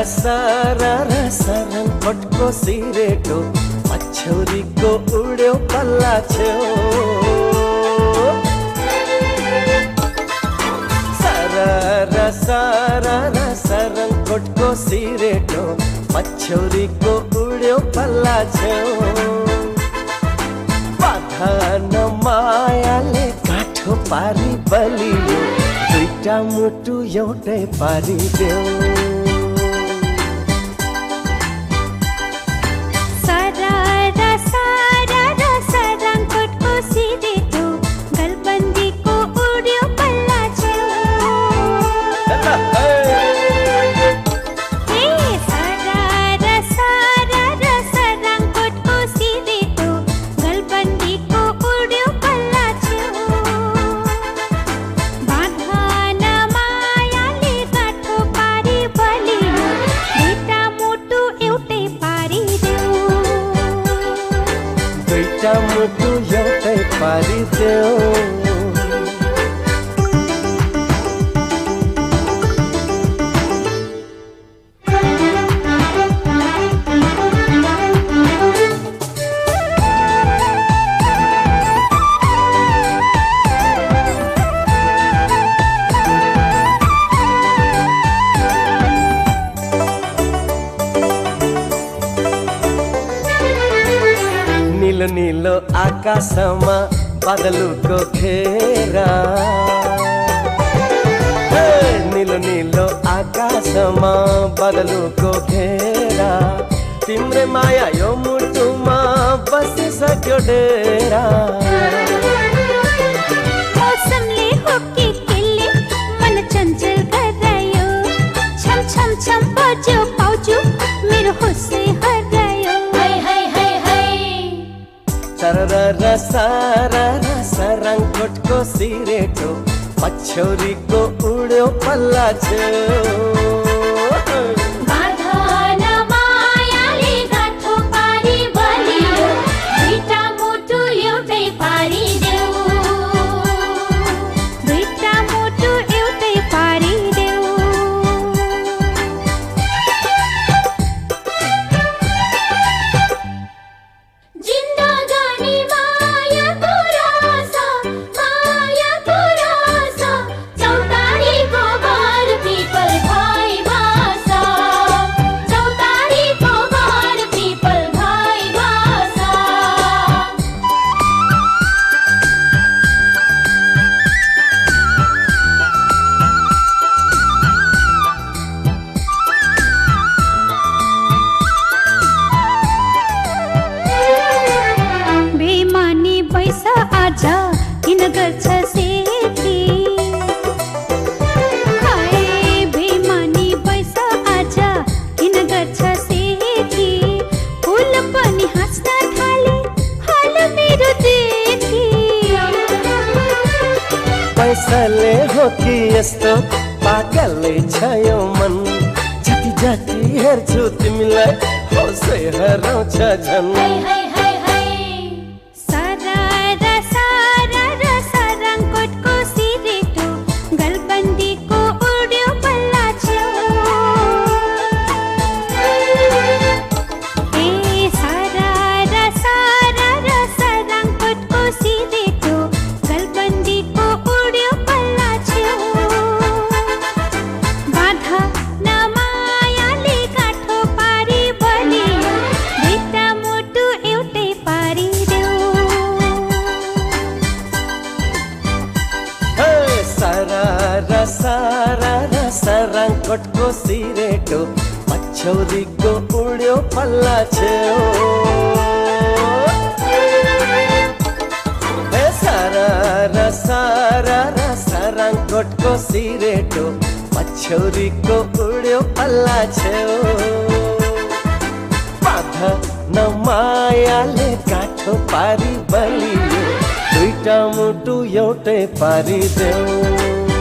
सरर सरङपटको सिरेटो पछौरीको उड्यो पल्ला छेउ सरर सरर सरङपटको सिरेटो पछौरीको उड्यो पल्ला छेउ बाधा न मायाले काठो पारी बलियो दुईटा मुटु एउटै पारिदेऊ मुटु एउटै पारिदेऊ नीलो नीलो आकाशमा बादलको घेरा नीलो नीलो आकाशमा बादलको घेरा तिम्रे माया यो मुटुमा बसिसक्यो डेरा मौसमले हो कि केले मन चञ्चल गरायो छम छम छम बज्यो पाउँछु मेरो होसै हरायो सरर सरर सरङपटको सिरेटो पछौरीको उड्यो पल्ला छेउ बाधा न मायाले गाठो पारी बलियो दुईटा मुटु एउटै पारिदेऊ दुईटा मुटु एउटै पारिदेऊ किन गर्छ सेती हाय बेमानी बैस आज किन गर्छ सेती फुल पनि हाँस्न थाले हाल मेरो देखि पैसाले हो कि यस्तो पागलै छ यो मन जति जति हेर्छु तिमीलाई होसै हराउँछ झन् सरर सरङपटको सिरेटो पछौरीको उड्यो पल्ला छेउ सरर सरर सरङपटको सिरेटो पछौरीको उड्यो पल्ला छेउ बाधा न मायाले काठो पारी बलियो दुईटा मुटु एउटै पारिदेऊ